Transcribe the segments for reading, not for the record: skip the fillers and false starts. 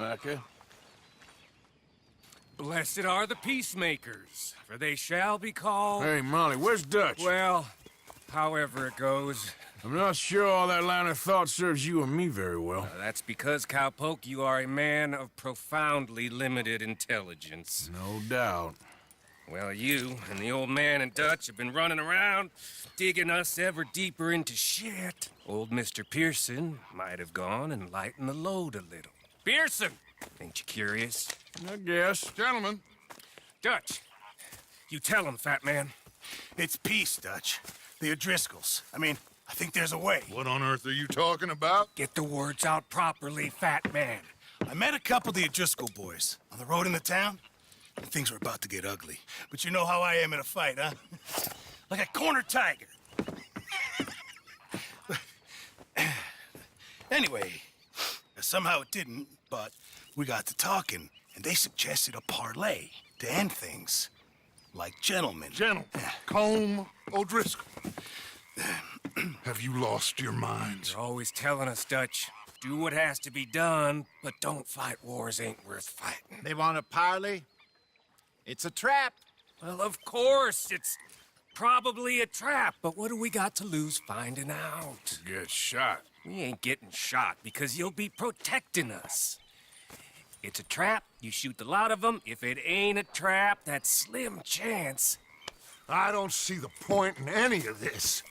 Okay. Blessed are the peacemakers, for they shall be called... Hey, Molly, where's Dutch? Well, however it goes. I'm not sure all that line of thought serves you and me very well. That's because, Cowpoke, you are a man of profoundly limited intelligence. No doubt. Well, you and the old man and Dutch have been running around, digging us ever deeper into shit. Old Mr. Pearson might have gone and lightened the load a little. Pearson! Ain't you curious? I guess. Gentlemen. Dutch, you tell him, fat man. It's peace, Dutch. The O'Driscolls. I think there's a way. What on earth are you talking about? Get the words out properly, fat man. I met a couple of the O'Driscoll boys on the road into town. And things were about to get ugly. But you know how I am in a fight, huh? Like a cornered tiger. Anyway, somehow it didn't, but we got to talking, and they suggested a parlay to end things. Like gentlemen. Gentlemen. Combe O'Driscoll. Have you lost your minds? You're always telling us, Dutch. Do what has to be done, but don't fight wars ain't worth fighting. They want a parley? It's a trap. Well, of course, it's probably a trap, but what do we got to lose finding out? Get shot. We ain't getting shot because you'll be protecting us. It's a trap, you shoot the lot of them. If it ain't a trap, that's slim chance. I don't see the point in any of this.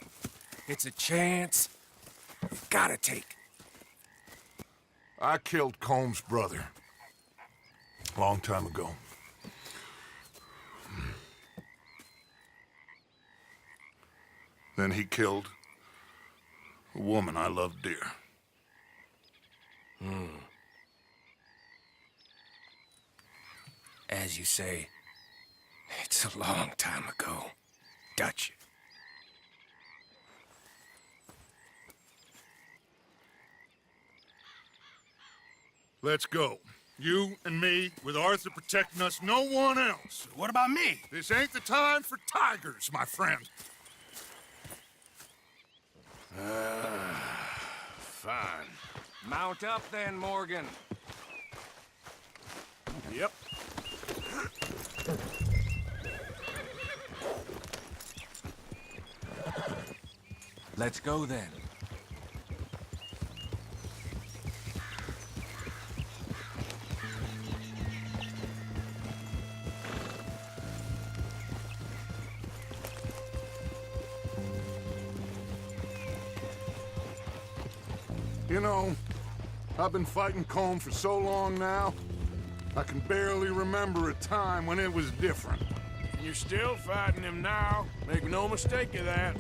It's a chance you've gotta take. I killed Combs' brother. A long time ago. Then he killed a woman I loved dear. As you say, it's a long time ago, Dutch. Let's go. You and me, with Arthur protecting us, no one else. What about me? This ain't the time for tigers, my friend. Fine. Mount up then, Morgan. Yep. Let's go then. You know, I've been fighting Combe for so long now, I can barely remember a time when it was different. And you're still fighting him now. Make no mistake of that.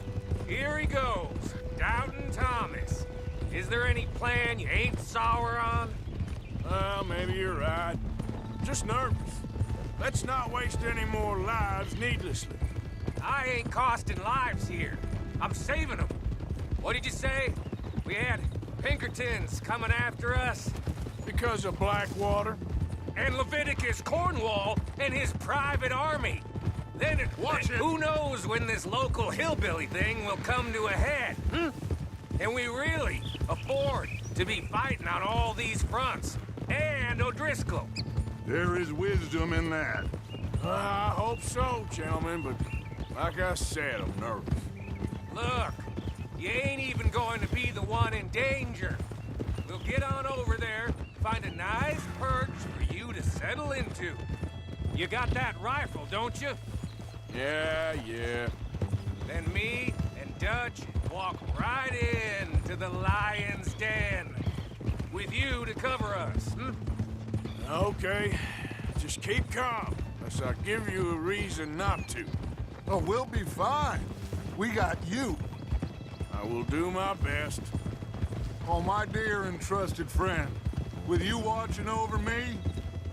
Here he goes, Doubting Thomas. Is there any plan you ain't sour on? Well, maybe you're right. Just nervous. Let's not waste any more lives needlessly. I ain't costing lives here. I'm saving them. What did you say? We had Pinkertons coming after us? Because of Blackwater? And Leviticus Cornwall and his private army. Then who knows when this local hillbilly thing will come to a head, And we really afford to be fighting on all these fronts. And O'Driscoll. There is wisdom in that. I hope so, gentlemen, but like I said, I'm nervous. Look, you ain't even going to be the one in danger. We'll get on over there, find a nice perch for you to settle into. You got that rifle, don't you? Yeah. Then me and Dutch walk right in to the lion's den. With you to cover us, Okay, just keep calm, unless I give you a reason not to. Oh, we'll be fine. We got you. I will do my best. Oh, my dear and trusted friend. With you watching over me,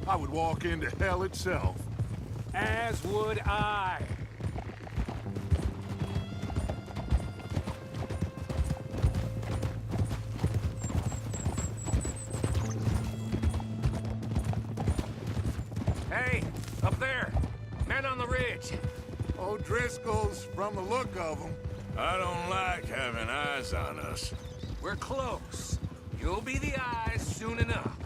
I would walk into hell itself. As would I. Hey, up there. Men on the ridge. O'Driscoll's, from the look of them. I don't like having eyes on us. We're close. You'll be the eyes soon enough.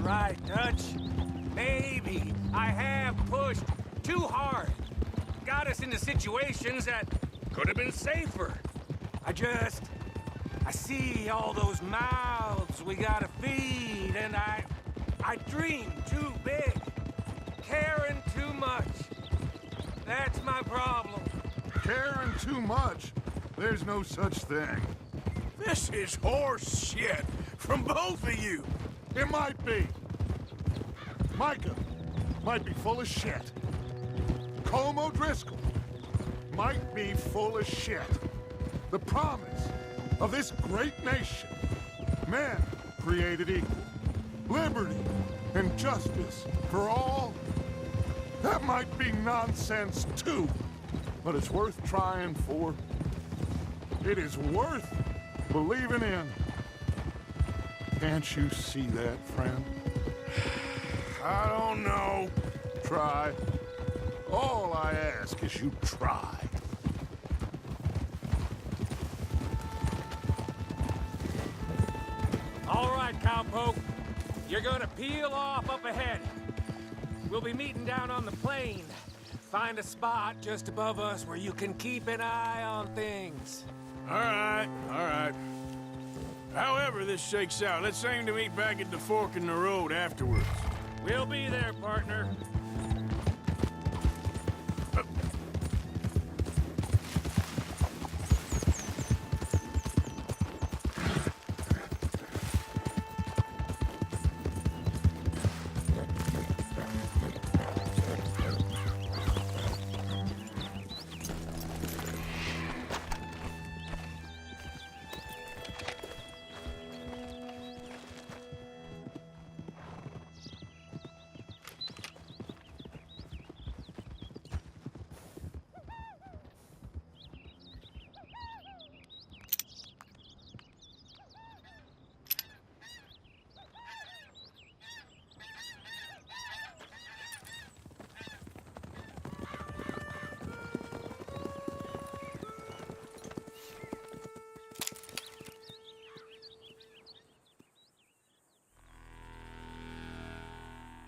right, Dutch. Maybe I have pushed too hard. Got us into situations that could have been safer. I see all those mouths we gotta feed, and I dream too big. Caring too much. That's my problem. Caring too much? There's no such thing. This is horse shit from both of you. It might be. Micah might be full of shit. Colm O'Driscoll might be full of shit. The promise of this great nation. Men created equal. Liberty and justice for all. That might be nonsense too, but it's worth trying for. It is worth believing in. Can't you see that, friend? I don't know. Try. All I ask is you try. All right, cowpoke. You're gonna peel off up ahead. We'll be meeting down on the plain. Find a spot just above us where you can keep an eye on things. All right. However this shakes out, let's aim to meet back at the fork in the road afterwards. We'll be there, partner.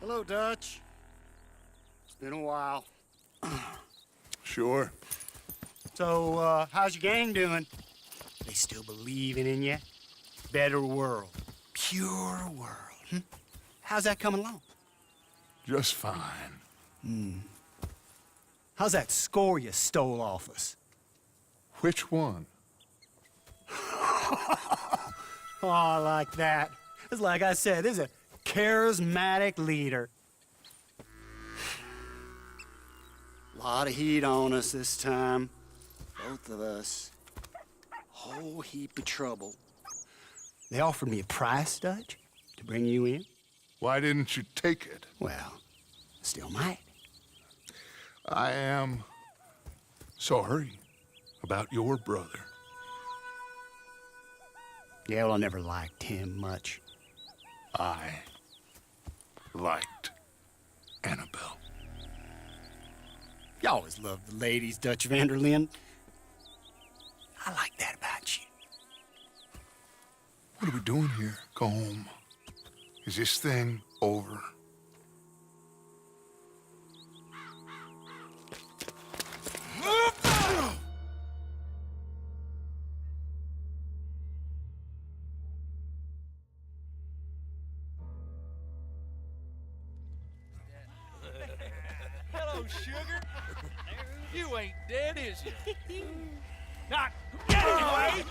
Hello, Dutch. It's been a while. Sure. So, how's your gang doing? They still believing in you? Better world. Pure world. How's that coming along? Just fine. How's that score you stole off us? Which one? Oh, I like that. It's like I said, this is a charismatic leader. Lot of heat on us this time. Both of us. Whole heap of trouble. They offered me a price, Dutch, to bring you in. Why didn't you take it? Well, still might. I am sorry about your brother. Yeah, well, I never liked him much. I liked Annabelle. You always loved the ladies, Dutch Vanderlyn. I like that about you. What are we doing here, Colm? Is this thing over? Hello, sugar. You ain't dead, is you? Not anyway!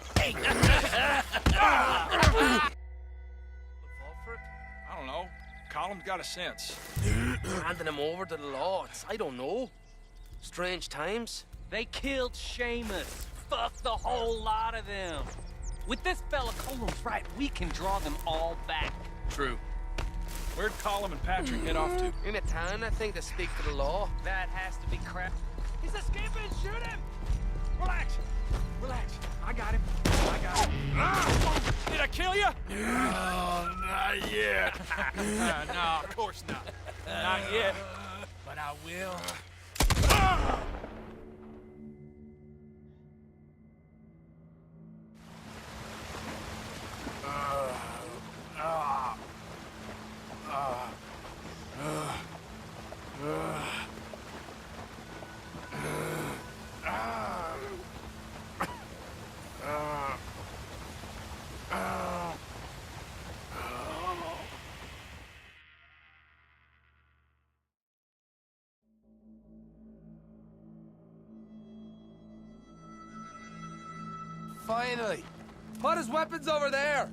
Fall for it? I don't know. Colum's got a sense. Handing him over to the lords. I don't know. Strange times. They killed Seamus. Fuck the whole lot of them. With this fella Colum's right, we can draw them all back. True. Where'd Colum and Patrick head off to? In a town, I think, to speak to the law. That has to be crap. He's escaping! Shoot him! Relax. Relax. I got him. I got him. Ah! Did I kill you? Oh, not yet. No, of course not. Not yet. But I will. finally. Put his weapons over there.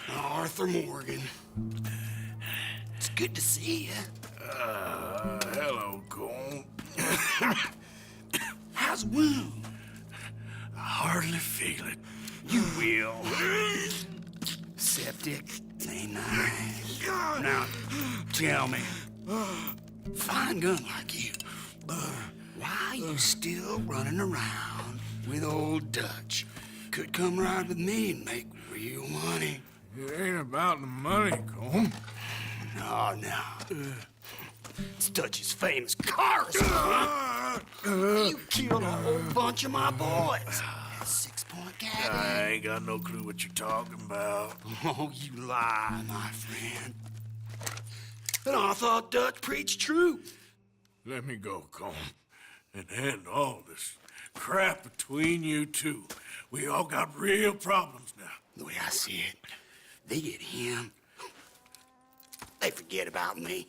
Arthur Morgan. It's good to see you. Hello, Colm. How's the wound? I hardly feel it. You will. Septic ain't nice. Now, tell me, fine gun like you, why you still running around with old Dutch? Could come ride with me and make real money. It ain't about the money, Colm. No. It's Dutch's famous car. You killed a whole bunch of my boys. That 6-point cabin. I ain't got no clue what you're talking about. Oh, you lie, my friend. And I thought Dutch preached truth. Let me go, Colm, and end all this crap between you two. We all got real problems now. The way I see it, they get him, they forget about me.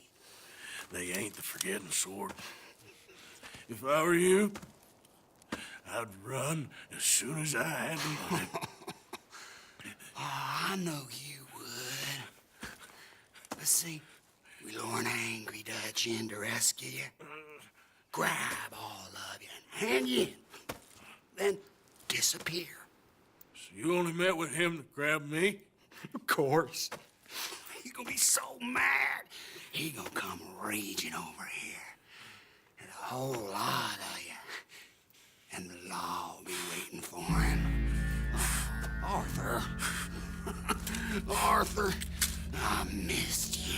They ain't the forgetting sort. If I were you, I'd run as soon as I had the money. Oh, I know you would. But see, we lure an angry Dutch in to rescue you, grab all of you and hand you in, then disappear. So you only met with him to grab me? Of course. He's gonna be so mad. He gonna come raging over here. And a whole lot of you. And the law will be waiting for him. Arthur. Arthur, I missed you.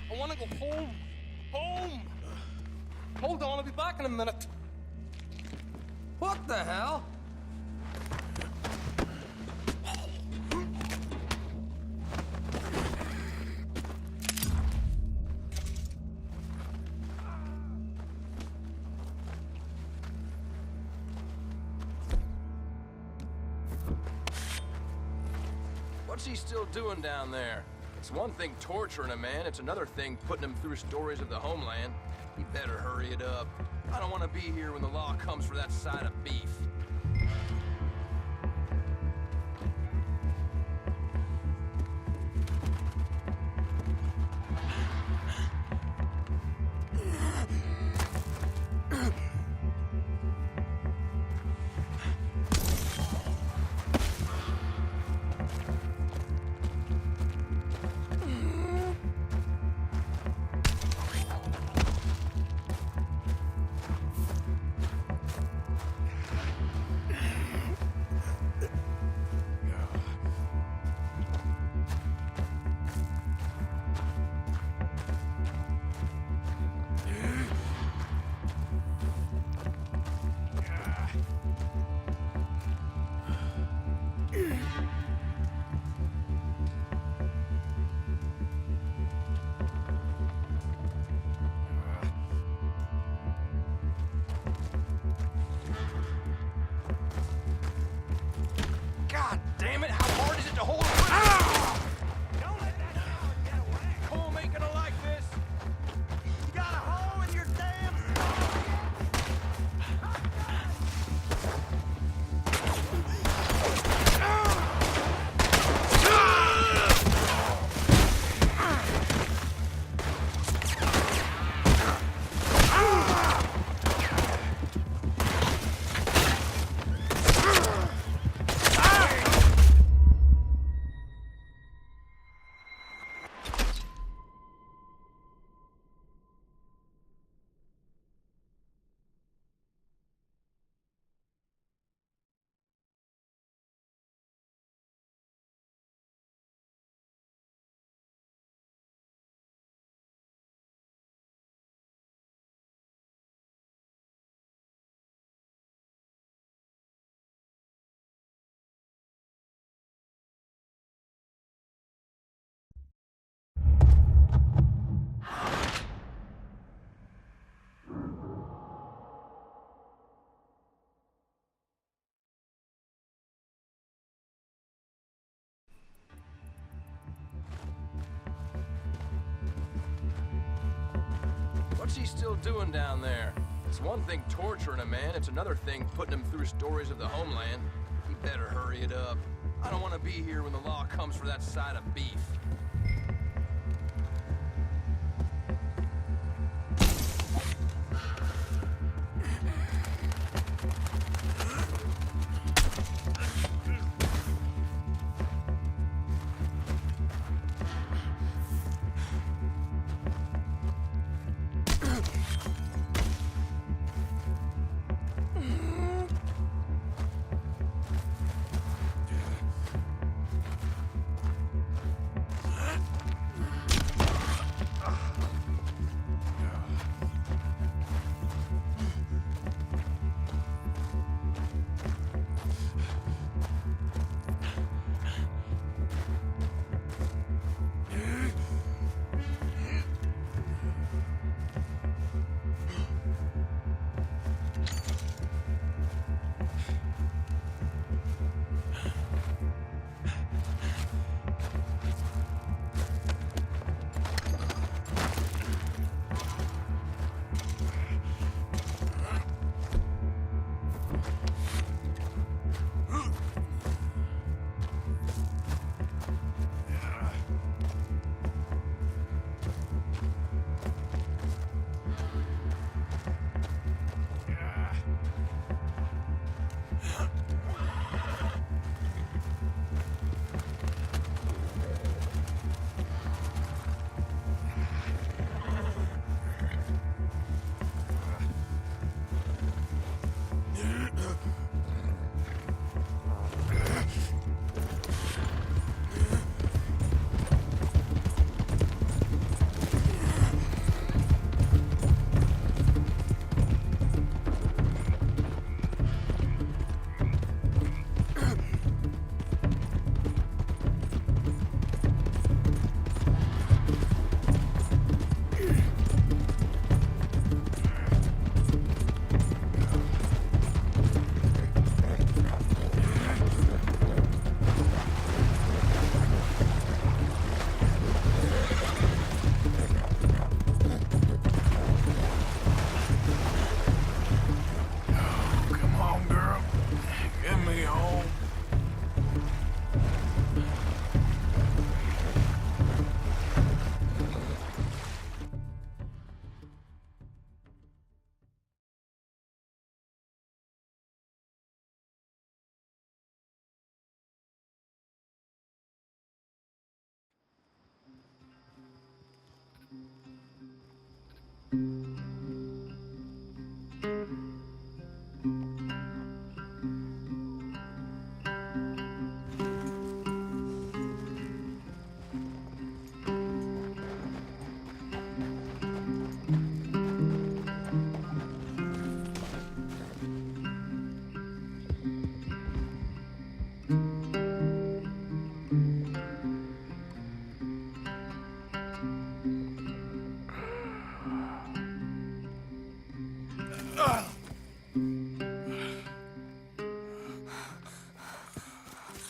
I want to go home. Home! Hold on, I'll be back in a minute. What the hell? What's he still doing down there? It's one thing torturing a man, it's another thing putting him through stories of the homeland. He better hurry it up. I don't want to be here when the law comes for that side of beef. What's he still doing down there? It's one thing torturing a man, it's another thing putting him through stories of the homeland. He better hurry it up. I don't want to be here when the law comes for that side of beef.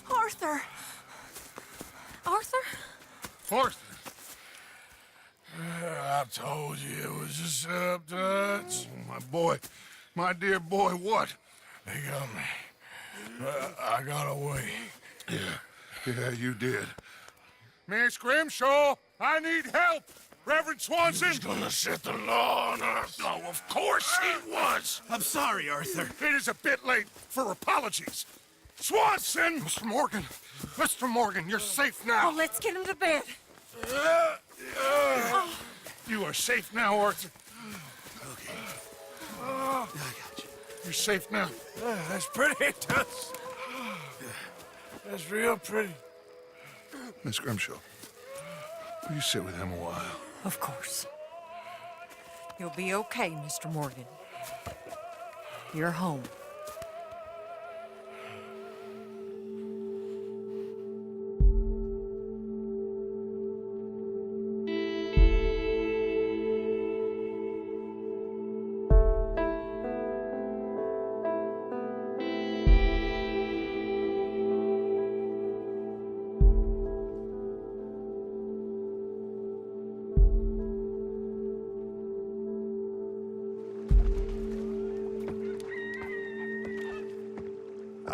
Arthur! Arthur? Arthur! I told you it was a setup, Dutch. Oh, my boy. My dear boy, what? They got me. I got away. Yeah, you did. Miss Grimshaw, I need help! Reverend Swanson! He's gonna set the law on us. Oh, of course he was! I'm sorry, Arthur. It is a bit late for apologies. Swanson! Mr. Morgan, you're safe now. Oh, let's get him to bed. You are safe now, Arthur. Okay. I got you. You're safe now. That's pretty, Dutch. That's real pretty. Miss Grimshaw, will you sit with him a while? Of course. You'll be okay, Mr. Morgan. You're home.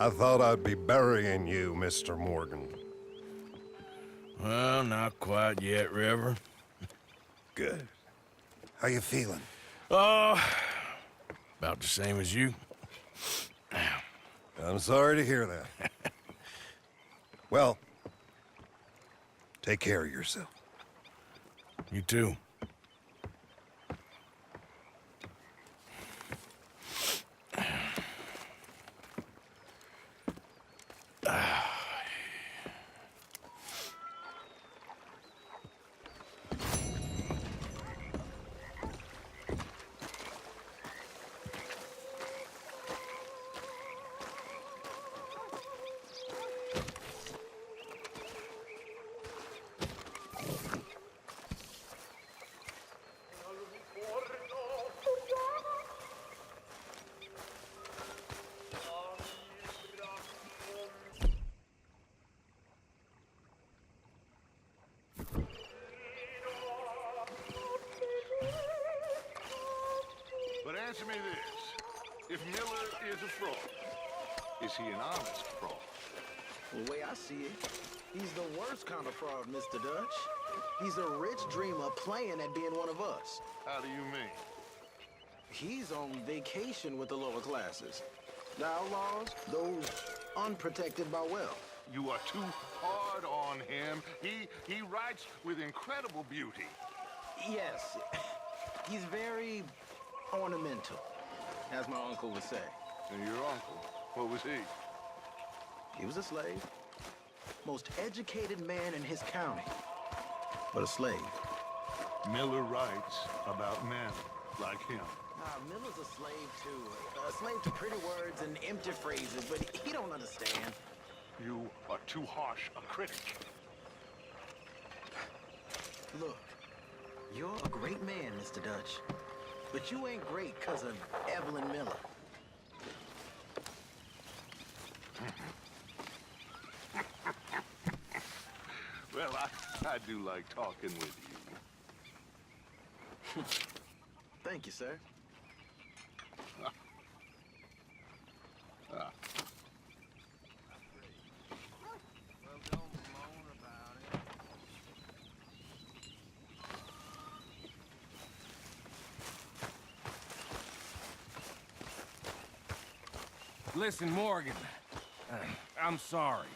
I thought I'd be burying you, Mr. Morgan. Well, not quite yet, River. Good. How you feeling? About the same as you. I'm sorry to hear that. Well, take care of yourself. You too. But answer me this. If Miller is a fraud, is he an honest fraud? The way I see it, he's the worst kind of fraud, Mr. Dutch. He's a rich dreamer playing at being one of us. How do you mean? He's on vacation with the lower classes. The outlaws, those unprotected by wealth. You are too hard on him. He writes with incredible beauty. Yes, he's very ornamental, as my uncle would say. And your uncle, what was he? He was a slave. Most educated man in his county, but a slave. Miller writes about men like him. Miller's a slave too. A slave to pretty words and empty phrases, but he don't understand. You are too harsh a critic. Look, you're a great man, Mr. Dutch. But you ain't great because of Evelyn Miller. Well, I do like talking with you. Thank you, sir. Listen, Morgan, I'm sorry.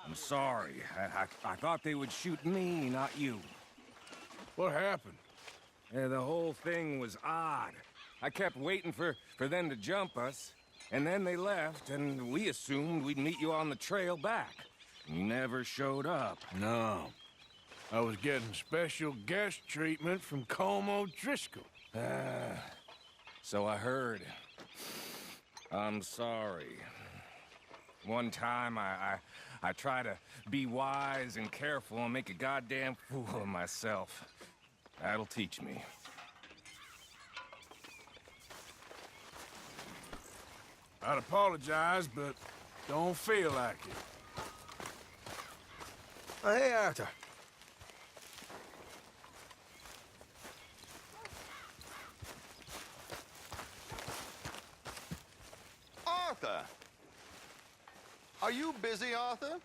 I'm sorry. I thought they would shoot me, not you. What happened? The whole thing was odd. I kept waiting for them to jump us, and then they left, and we assumed we'd meet you on the trail back. You never showed up. No. I was getting special guest treatment from Como Driscoll. So I heard. I'm sorry. One time I try to be wise and careful and make a goddamn fool of myself. That'll teach me. I'd apologize, but don't feel like it. Oh, hey, Arthur. Arthur! Are you busy, Arthur?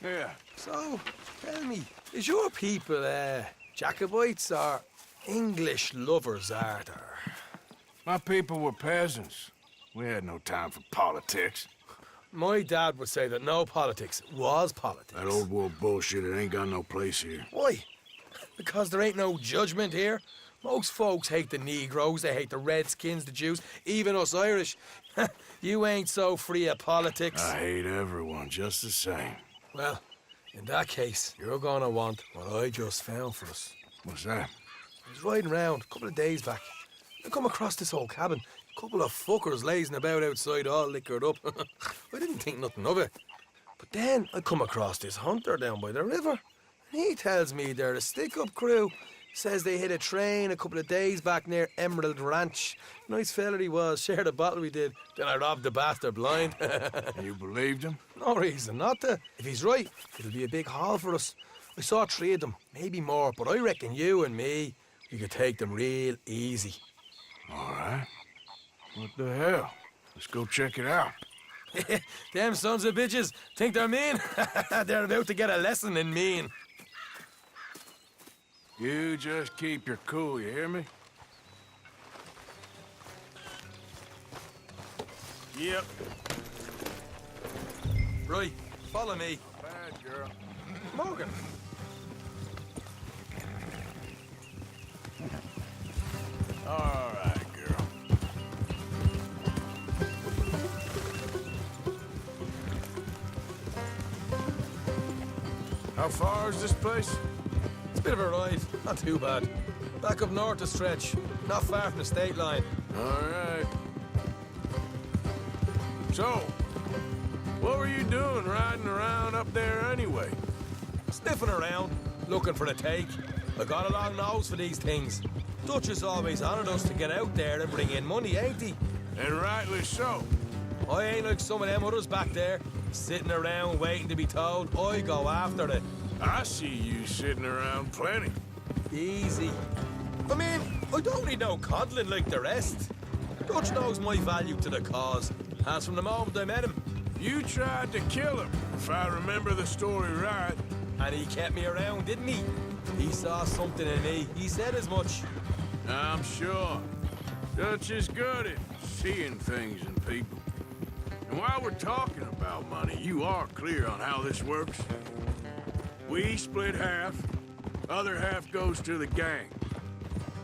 Yeah. So, tell me, is your people, Jacobites or English lovers, Arthur? My people were peasants. We had no time for politics. My dad would say that no politics was politics. That old world bullshit, it ain't got no place here. Why? Because there ain't no judgment here. Most folks hate the Negroes, they hate the Redskins, the Jews, even us Irish. You ain't so free of politics. I hate everyone just the same. Well, in that case, you're gonna want what I just found for us. What's that? I was riding around a couple of days back. I come across this old cabin. A couple of fuckers lazing about outside all liquored up. I didn't think nothing of it. But then I come across this hunter down by the river. And he tells me they're a stick-up crew. Says they hit a train a couple of days back near Emerald Ranch. Nice fella he was, shared a bottle we did. Then I robbed the bastard blind. You believed him? No reason not to. If he's right, it'll be a big haul for us. I saw 3 of them, maybe more, but I reckon you and me, we could take them real easy. All right. What the hell? Let's go check it out. Them sons of bitches think they're mean. They're about to get a lesson in mean. You just keep your cool, you hear me? Yep. Right, follow me. Bad girl. Morgan. All right, girl. How far is this place? It's a bit of a ride, not too bad. Back up north a stretch, not far from the state line. All right. So, what were you doing riding around up there anyway? Sniffing around, looking for a take. I got a long nose for these things. Dutch has always honoured us to get out there and bring in money, ain't he? And rightly so. I ain't like some of them others back there, sitting around waiting to be told. I go after it. I see you sitting around plenty. Easy. I mean, I don't need no coddling like the rest. Dutch knows my value to the cause, as from the moment I met him. You tried to kill him, if I remember the story right. And he kept me around, didn't he? He saw something in me. He said as much. I'm sure. Dutch is good at seeing things in people. And while we're talking about money, you are clear on how this works? We split half, other half goes to the gang.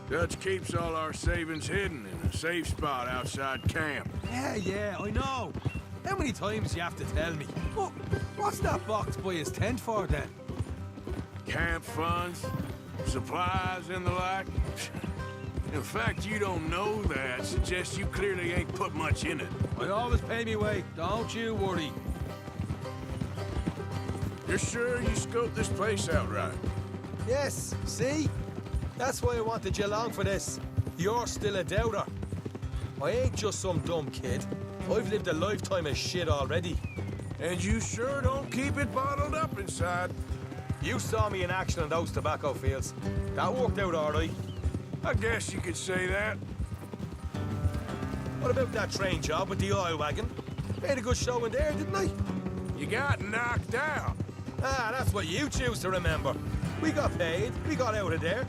Dutch keeps all our savings hidden in a safe spot outside camp. Yeah, I know. How many times do you have to tell me? What's that box by his tent for, then? Camp funds, supplies, and the like. The fact you don't know that suggests you clearly ain't put much in it. I always pay me way, don't you worry. You're sure you scoped this place out right? Yes, see? That's why I wanted you along for this. You're still a doubter. I ain't just some dumb kid. I've lived a lifetime of shit already. And you sure don't keep it bottled up inside. You saw me in action on those tobacco fields. That worked out all right. I guess you could say that. What about that train job with the oil wagon? Made a good show in there, didn't I? You got knocked out. Ah, that's what you choose to remember. We got paid. We got out of there.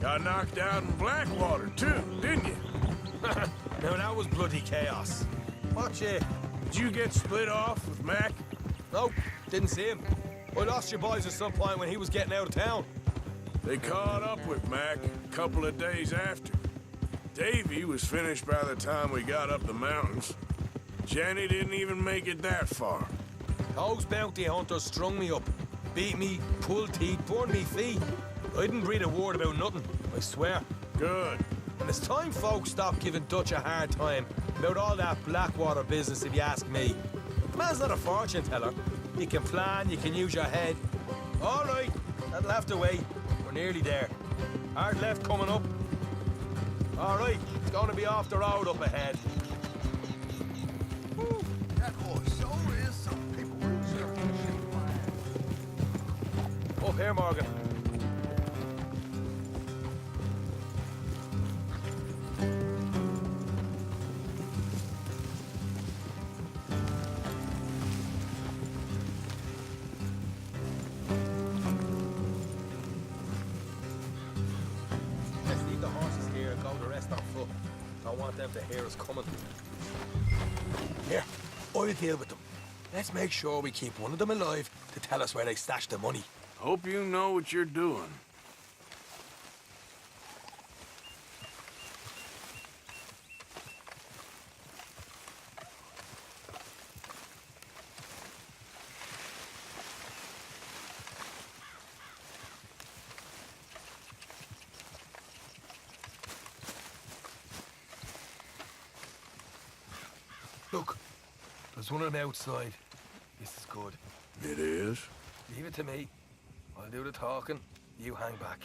Got knocked out in Blackwater, too, didn't you? Now, that was bloody chaos. Watch it. Did you get split off with Mac? Nope, didn't see him. I lost your boys at some point when he was getting out of town. They caught up with Mac a couple of days after. Davy was finished by the time we got up the mountains. Jenny didn't even make it that far. Those bounty hunters strung me up, beat me, pulled teeth, burned me feet. I didn't breathe a word about nothing, I swear. Good. And it's time folks stop giving Dutch a hard time about all that Blackwater business, if you ask me. The man's not a fortune teller. You can plan, you can use your head. All right, that'll have to wait. We're nearly there. Hard left coming up. All right, it's going to be off the road up ahead. Woo, that horse sure is some people Up here, Morgan. Let's leave the horses here and go the rest on foot. Don't want them to hear us coming. Here, I'll deal with them. Let's make sure we keep one of them alive to tell us where they stashed the money. Hope you know what you're doing. Look, there's one of them outside. This is good. It is? Leave it to me. I'll do the talking. You hang back.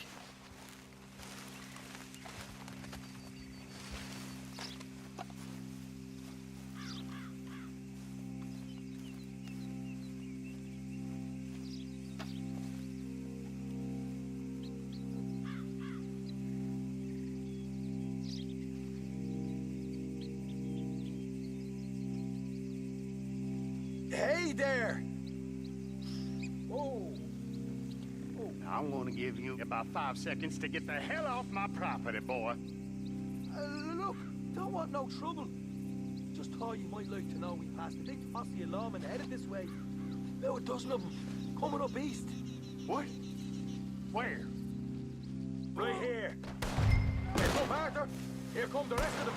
Steady there! Whoa! I'm gonna give you about 5 seconds to get the hell off my property, boy. Look, don't want no trouble. Just thought you might like to know we passed a big posse of lawmen headed this way. About a dozen of them, coming up east. What? Where? Right here. Here come Arthur. Here come the rest of them.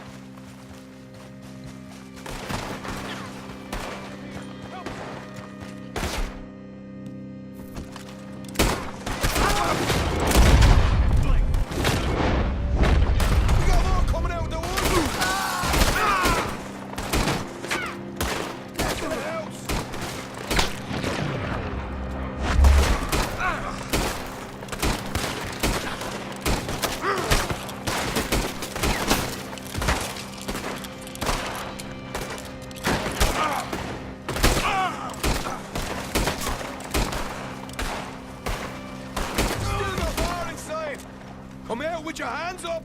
Come out with your hands up!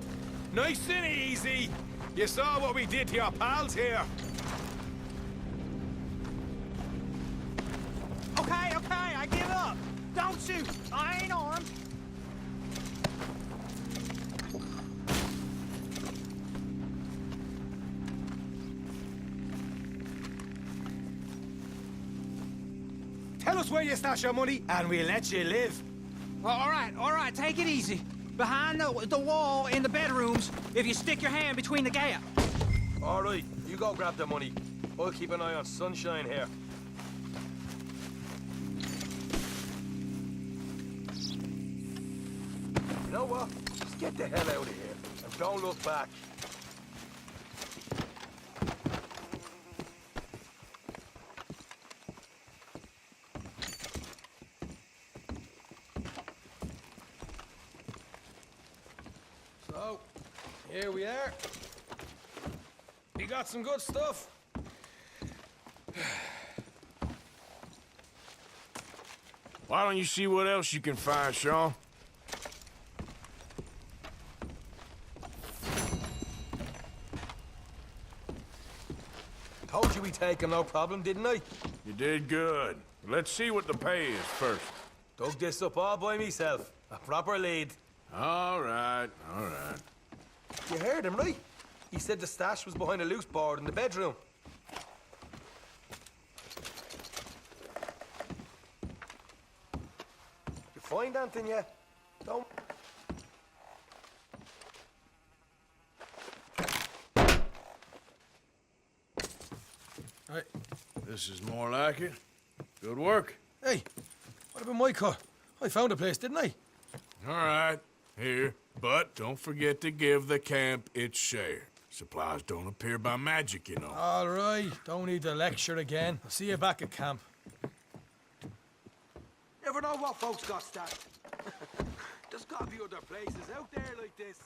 Nice and easy! You saw what we did to your pals here. Okay, I give up. Don't shoot. I ain't armed. Tell us where you stash your money, and we'll let you live. All right, take it easy. Behind the wall in the bedrooms, if you stick your hand between the gap. All right, you go grab the money. I'll keep an eye on Sunshine here. You know what? Just get the hell out of here, and don't look back. So, here we are. You got some good stuff. Why don't you see what else you can find, Sean? Told you we'd take him, no problem, didn't I? You did good. Let's see what the pay is first. Dug this up all by myself. A proper lead. All right. You heard him, right? He said the stash was behind a loose board in the bedroom. You find anything yet? Don't... Right. This is more like it. Good work. Hey, what about my car? I found a place, didn't I? All right. Here. But don't forget to give the camp its share. Supplies don't appear by magic, you know. All right, don't need to lecture again. I'll see you back at camp. Never know what folks got stashed. There's gotta be other places out there like this.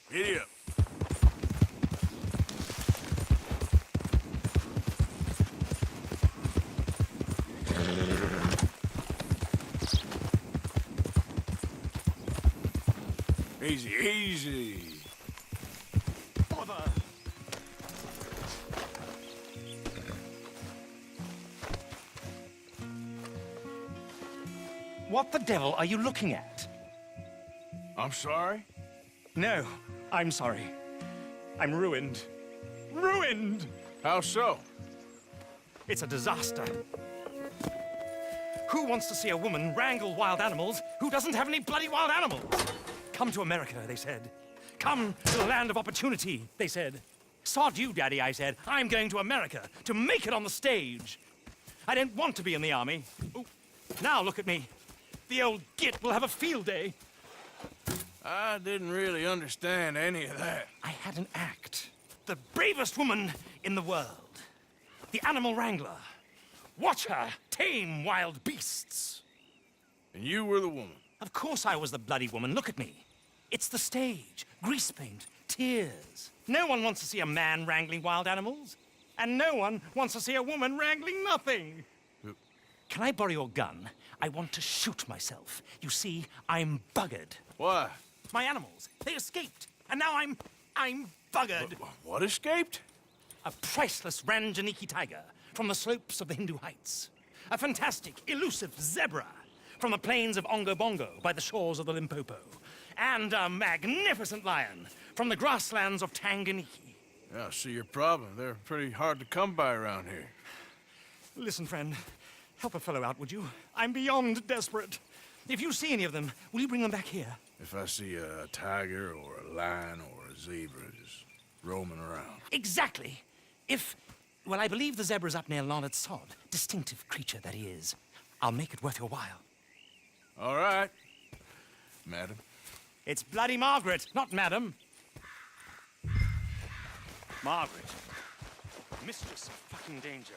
Giddy up. Easy, easy. Bother! What the devil are you looking at? I'm sorry? No, I'm sorry. I'm ruined. Ruined! How so? It's a disaster. Who wants to see a woman wrangle wild animals who doesn't have any bloody wild animals? Come to America, they said. Come to the land of opportunity, they said. Sod you, Daddy, I said. I'm going to America to make it on the stage. I don't want to be in the army. Ooh. Now look at me. The old git will have a field day. I didn't really understand any of that. I had an act. The bravest woman in the world. The animal wrangler. Watch her tame wild beasts. And you were the woman? Of course I was the bloody woman. Look at me. It's the stage. Grease paint. Tears. No one wants to see a man wrangling wild animals. And no one wants to see a woman wrangling nothing. Can I borrow your gun? I want to shoot myself. You see, I'm buggered. Why? My animals, they escaped. And now I'm buggered. What escaped? A priceless Ranjaniki tiger from the slopes of the Hindu Heights. A fantastic, elusive zebra from the plains of Ongo Bongo by the shores of the Limpopo. And a magnificent lion from the grasslands of Tanganyika. Yeah, I see your problem. They're pretty hard to come by around here. Listen, friend. Help a fellow out, would you? I'm beyond desperate. If you see any of them, will you bring them back here? If I see a tiger or a lion or a zebra just roaming around. Exactly. Well, I believe the zebra's up near Lonnet Sod. Distinctive creature that he is. I'll make it worth your while. All right, madam. It's bloody Margaret, not madam. Margaret. Mistress of fucking danger.